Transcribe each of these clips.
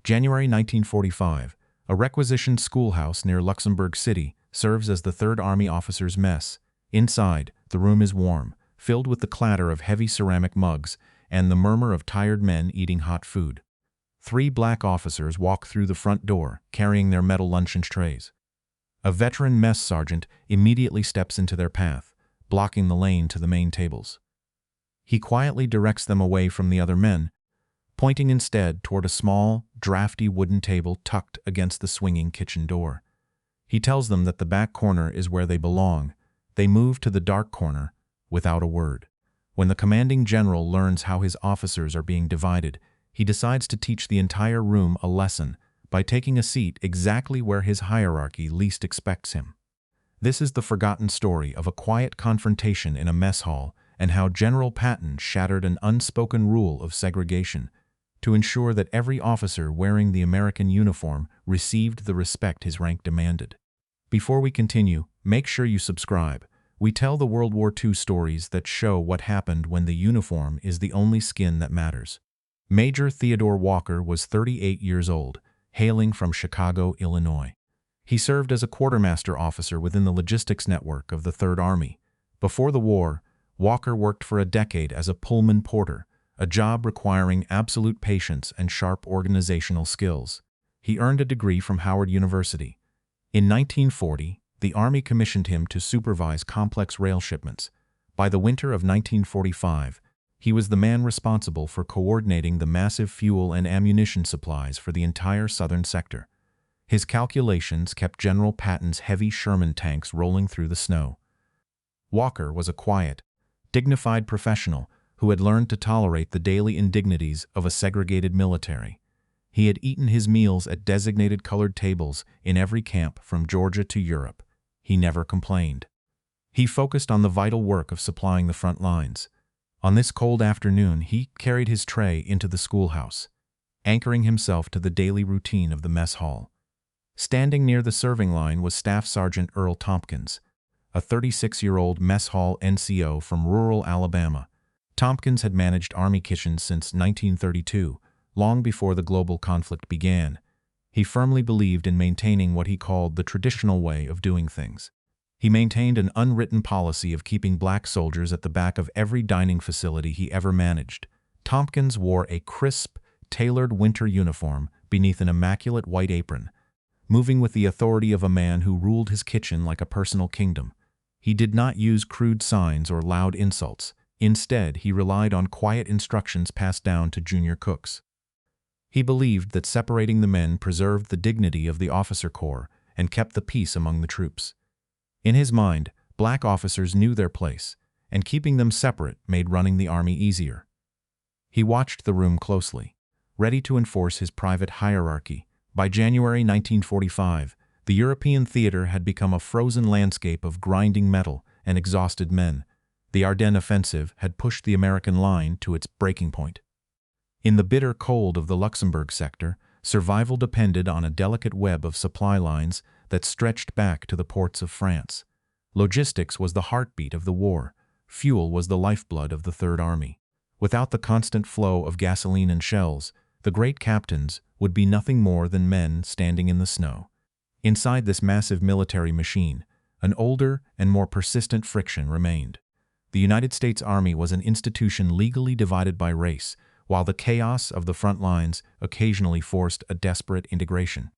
January 1945. A requisitioned schoolhouse near Luxembourg City serves as the Third Army officers' mess. Inside, the room is warm, filled with the clatter of heavy ceramic mugs and the murmur of tired men eating hot food. 3 black officers walk through the front door, carrying their metal luncheon trays. A veteran mess sergeant immediately steps into their path, blocking the lane to the main tables. He quietly directs them away from the other men, pointing instead toward a small, drafty wooden table tucked against the swinging kitchen door. He tells them that the back corner is where they belong. They move to the dark corner without a word. When the commanding general learns how his officers are being divided, he decides to teach the entire room a lesson by taking a seat exactly where his hierarchy least expects him. This is the forgotten story of a quiet confrontation in a mess hall and how General Patton shattered an unspoken rule of segregation to ensure that every officer wearing the American uniform received the respect his rank demanded. Before we continue, make sure you subscribe. We tell the World War II stories that show what happened when the uniform is the only skin that matters. Major Theodore Walker was 38 years old, hailing from Chicago, Illinois. He served as a quartermaster officer within the logistics network of the Third Army. Before the war, Walker worked for a decade as a Pullman porter, a job requiring absolute patience and sharp organizational skills. He earned a degree from Howard University. In 1940, the Army commissioned him to supervise complex rail shipments. By the winter of 1945, he was the man responsible for coordinating the massive fuel and ammunition supplies for the entire southern sector. His calculations kept General Patton's heavy Sherman tanks rolling through the snow. Walker was a quiet, dignified professional who had learned to tolerate the daily indignities of a segregated military. He had eaten his meals at designated colored tables in every camp from Georgia to Europe. He never complained. He focused on the vital work of supplying the front lines. On this cold afternoon, he carried his tray into the schoolhouse, anchoring himself to the daily routine of the mess hall. Standing near the serving line was Staff Sergeant Earl Tompkins, a 36-year-old mess hall NCO from rural Alabama. Tompkins had managed Army kitchens since 1932, long before the global conflict began. He firmly believed in maintaining what he called the traditional way of doing things. He maintained an unwritten policy of keeping black soldiers at the back of every dining facility he ever managed. Tompkins wore a crisp, tailored winter uniform beneath an immaculate white apron, moving with the authority of a man who ruled his kitchen like a personal kingdom. He did not use crude signs or loud insults. Instead, he relied on quiet instructions passed down to junior cooks. He believed that separating the men preserved the dignity of the officer corps and kept the peace among the troops. In his mind, black officers knew their place, and keeping them separate made running the army easier. He watched the room closely, ready to enforce his private hierarchy. By January 1945, the European theater had become a frozen landscape of grinding metal and exhausted men. The Ardennes offensive had pushed the American line to its breaking point. In the bitter cold of the Luxembourg sector, survival depended on a delicate web of supply lines that stretched back to the ports of France. Logistics was the heartbeat of the war. Fuel was the lifeblood of the Third Army. Without the constant flow of gasoline and shells, the great captains would be nothing more than men standing in the snow. Inside this massive military machine, an older and more persistent friction remained. The United States Army was an institution legally divided by race, while the chaos of the front lines occasionally forced a desperate integration.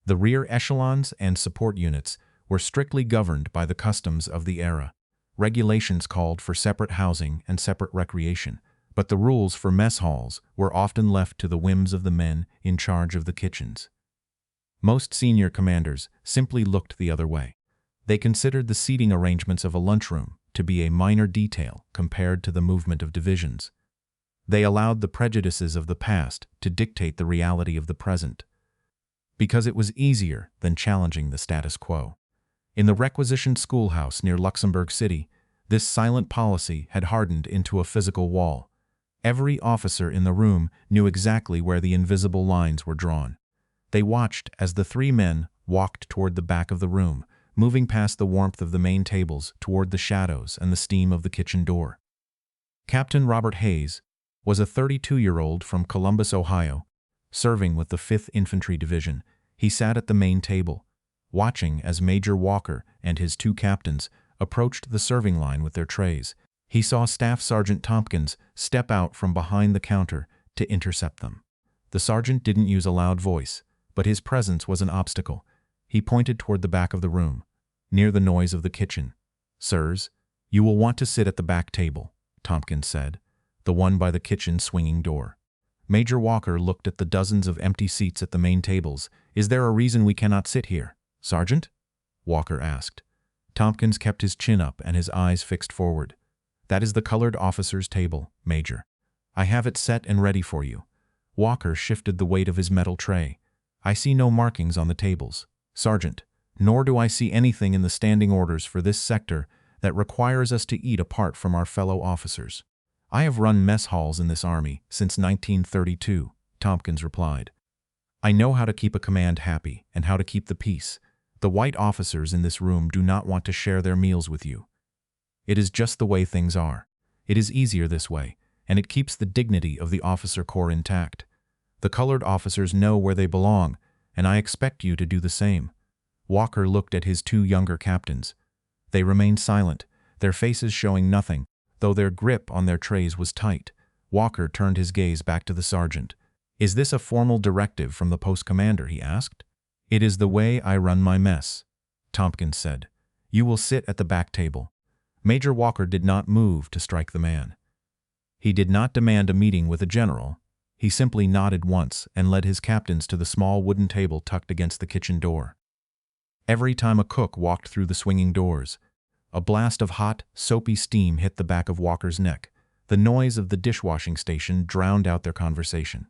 The rear echelons and support units were strictly governed by the customs of the era. Regulations called for separate housing and separate recreation, but the rules for mess halls were often left to the whims of the men in charge of the kitchens. Most senior commanders simply looked the other way. They considered the seating arrangements of a lunchroom to be a minor detail compared to the movement of divisions. They allowed the prejudices of the past to dictate the reality of the present, because it was easier than challenging the status quo. In the requisitioned schoolhouse near Luxembourg City, this silent policy had hardened into a physical wall. Every officer in the room knew exactly where the invisible lines were drawn. They watched as the 3 men walked toward the back of the room, moving past the warmth of the main tables toward the shadows and the steam of the kitchen door. Captain Robert Hayes was a 32-year-old from Columbus, Ohio. Serving with the 5th Infantry Division, he sat at the main table, watching as Major Walker and his 2 captains approached the serving line with their trays. He saw Staff Sergeant Tompkins step out from behind the counter to intercept them. The sergeant didn't use a loud voice, but his presence was an obstacle. He pointed toward the back of the room, near the noise of the kitchen. "Sirs, you will want to sit at the back table," Tompkins said, "the one by the kitchen swinging door." Major Walker looked at the dozens of empty seats at the main tables. "Is there a reason we cannot sit here, Sergeant?" Walker asked. Tompkins kept his chin up and his eyes fixed forward. "That is the colored officers' table, Major. I have it set and ready for you." Walker shifted the weight of his metal tray. "I see no markings on the tables, Sergeant, nor do I see anything in the standing orders for this sector that requires us to eat apart from our fellow officers." "I have run mess halls in this army since 1932, Tompkins replied. "I know how to keep a command happy and how to keep the peace. The white officers in this room do not want to share their meals with you. It is just the way things are. It is easier this way, and it keeps the dignity of the officer corps intact. The colored officers know where they belong, and I expect you to do the same." Walker looked at his 2 younger captains. They remained silent, their faces showing nothing, though their grip on their trays was tight. Walker turned his gaze back to the sergeant. "Is this a formal directive from the post commander?" he asked. "It is the way I run my mess," Tompkins said. "You will sit at the back table." Major Walker did not move to strike the man. He did not demand a meeting with a general. He simply nodded once and led his captains to the small wooden table tucked against the kitchen door. Every time a cook walked through the swinging doors, a blast of hot, soapy steam hit the back of Walker's neck. The noise of the dishwashing station drowned out their conversation.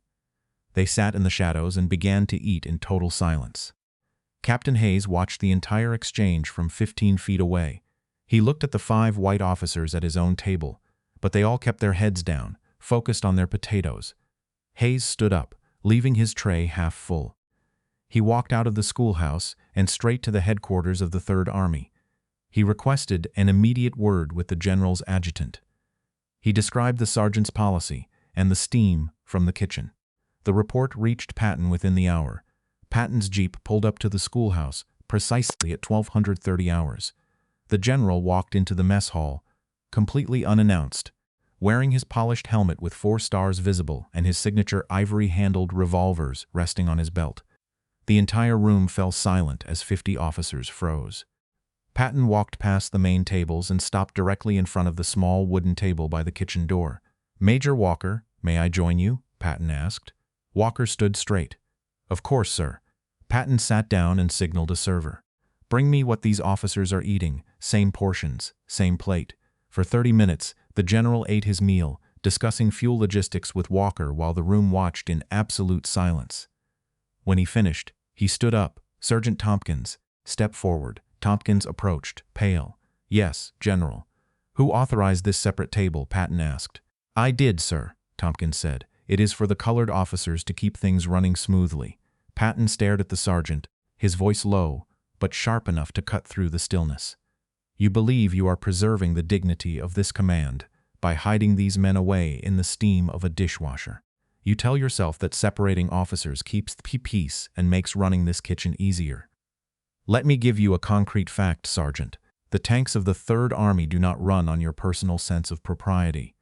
They sat in the shadows and began to eat in total silence. Captain Hayes watched the entire exchange from 15 feet away. He looked at the 5 white officers at his own table, but they all kept their heads down, focused on their potatoes. Hayes stood up, leaving his tray half full. He walked out of the schoolhouse and straight to the headquarters of the 3rd Army. He requested an immediate word with the general's adjutant. He described the sergeant's policy and the steam from the kitchen. The report reached Patton within the hour. Patton's jeep pulled up to the schoolhouse precisely at 1230 hours. The general walked into the mess hall, completely unannounced, wearing his polished helmet with 4 stars visible and his signature ivory-handled revolvers resting on his belt. The entire room fell silent as 50 officers froze. Patton walked past the main tables and stopped directly in front of the small wooden table by the kitchen door. "Major Walker, may I join you?" Patton asked. Walker stood straight. "Of course, sir." Patton sat down and signaled a server. "Bring me what these officers are eating, same portions, same plate." For 30 minutes, the general ate his meal, discussing fuel logistics with Walker while the room watched in absolute silence. When he finished, he stood up. "Sergeant Tompkins, step forward." Tompkins approached, pale. "Yes, General." "Who authorized this separate table?" Patton asked. "I did, sir," Tompkins said. "It is for the colored officers to keep things running smoothly." Patton stared at the sergeant, his voice low, but sharp enough to cut through the stillness. "You believe you are preserving the dignity of this command by hiding these men away in the steam of a dishwasher. You tell yourself that separating officers keeps peace and makes running this kitchen easier. Let me give you a concrete fact, Sergeant. The tanks of the 3rd Army do not run on your personal sense of propriety.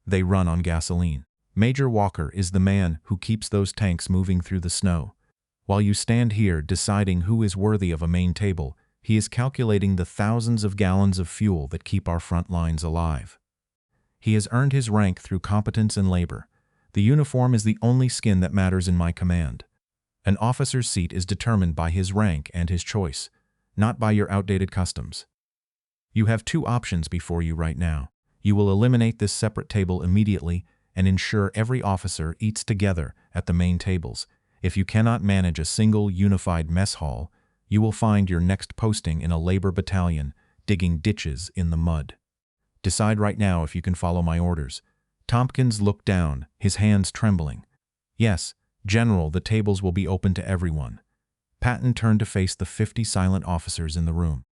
They run on gasoline. Major Walker is the man who keeps those tanks moving through the snow. While you stand here deciding who is worthy of a main table, he is calculating the thousands of gallons of fuel that keep our front lines alive. He has earned his rank through competence and labor. The uniform is the only skin that matters in my command. An officer's seat is determined by his rank and his choice, not by your outdated customs. You have 2 options before you right now. You will eliminate this separate table immediately and ensure every officer eats together at the main tables. If you cannot manage a single unified mess hall, you will find your next posting in a labor battalion digging ditches in the mud. Decide right now if you can follow my orders." Tompkins looked down, his hands trembling. "Yes, General, the tables will be open to everyone." Patton turned to face the 50 silent officers in the room.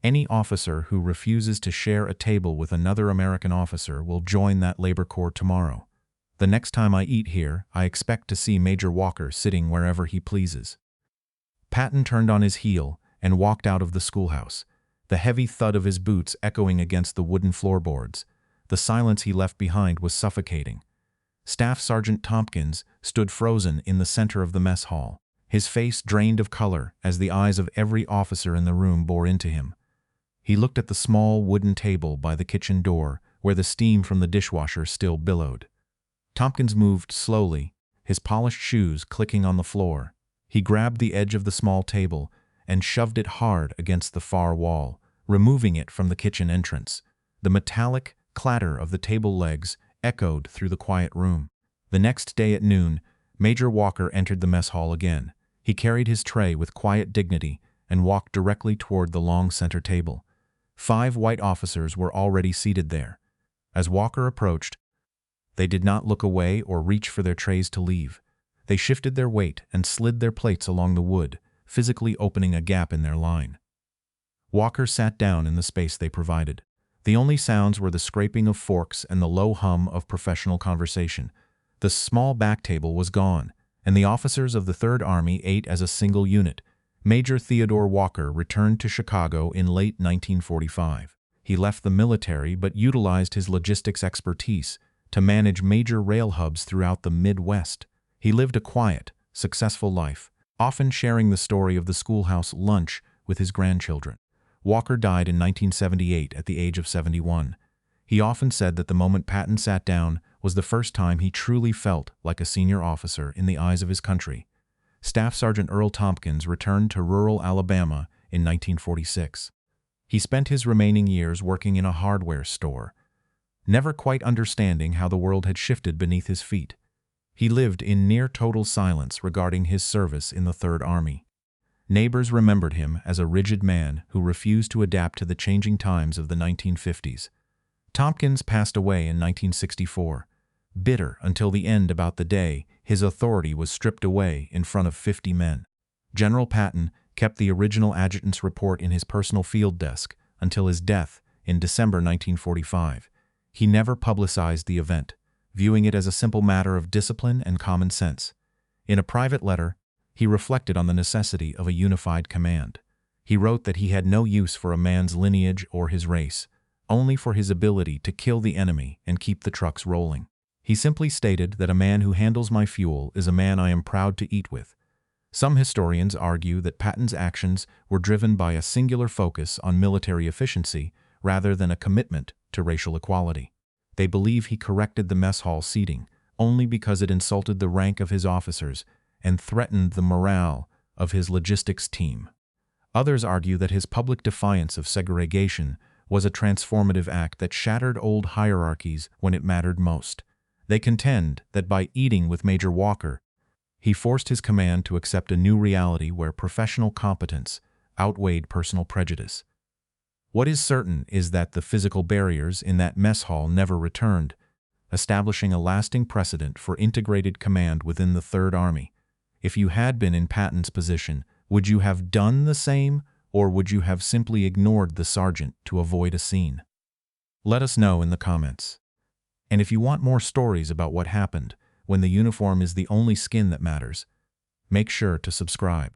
"Any officer who refuses to share a table with another American officer will join that labor corps tomorrow. The next time I eat here, I expect to see Major Walker sitting wherever he pleases." Patton turned on his heel and walked out of the schoolhouse, the heavy thud of his boots echoing against the wooden floorboards. The silence he left behind was suffocating. Staff Sergeant Tompkins stood frozen in the center of the mess hall, his face drained of color as the eyes of every officer in the room bore into him. He looked at the small wooden table by the kitchen door, where the steam from the dishwasher still billowed. Tompkins moved slowly, his polished shoes clicking on the floor. He grabbed the edge of the small table and shoved it hard against the far wall, removing it from the kitchen entrance. The metallic clatter of the table legs echoed through the quiet room. The next day at noon, Major Walker entered the mess hall again. He carried his tray with quiet dignity and walked directly toward the long center table. 5 white officers were already seated there. As Walker approached, they did not look away or reach for their trays to leave. They shifted their weight and slid their plates along the wood, physically opening a gap in their line. Walker sat down in the space they provided. The only sounds were the scraping of forks and the low hum of professional conversation. The small back table was gone, and the officers of the Third Army ate as a single unit. Major Theodore Walker returned to Chicago in late 1945. He left the military but utilized his logistics expertise to manage major rail hubs throughout the Midwest. He lived a quiet, successful life, often sharing the story of the schoolhouse lunch with his grandchildren. Walker died in 1978 at the age of 71. He often said that the moment Patton sat down was the first time he truly felt like a senior officer in the eyes of his country. Staff Sergeant Earl Tompkins returned to rural Alabama in 1946. He spent his remaining years working in a hardware store, never quite understanding how the world had shifted beneath his feet. He lived in near total silence regarding his service in the Third Army. Neighbors remembered him as a rigid man who refused to adapt to the changing times of the 1950s. Tompkins passed away in 1964, bitter until the end about the day his authority was stripped away in front of 50 men. General Patton kept the original adjutant's report in his personal field desk until his death in December 1945. He never publicized the event, viewing it as a simple matter of discipline and common sense. In a private letter, he reflected on the necessity of a unified command. He wrote that he had no use for a man's lineage or his race, only for his ability to kill the enemy and keep the trucks rolling. He simply stated that a man who handles my fuel is a man I am proud to eat with. Some historians argue that Patton's actions were driven by a singular focus on military efficiency rather than a commitment to racial equality. They believe he corrected the mess hall seating only because it insulted the rank of his officers and threatened the morale of his logistics team. Others argue that his public defiance of segregation was a transformative act that shattered old hierarchies when it mattered most. They contend that by eating with Major Walker, he forced his command to accept a new reality where professional competence outweighed personal prejudice. What is certain is that the physical barriers in that mess hall never returned, establishing a lasting precedent for integrated command within the Third Army. If you had been in Patton's position, would you have done the same, or would you have simply ignored the sergeant to avoid a scene? Let us know in the comments. And if you want more stories about what happened when the uniform is the only skin that matters, make sure to subscribe.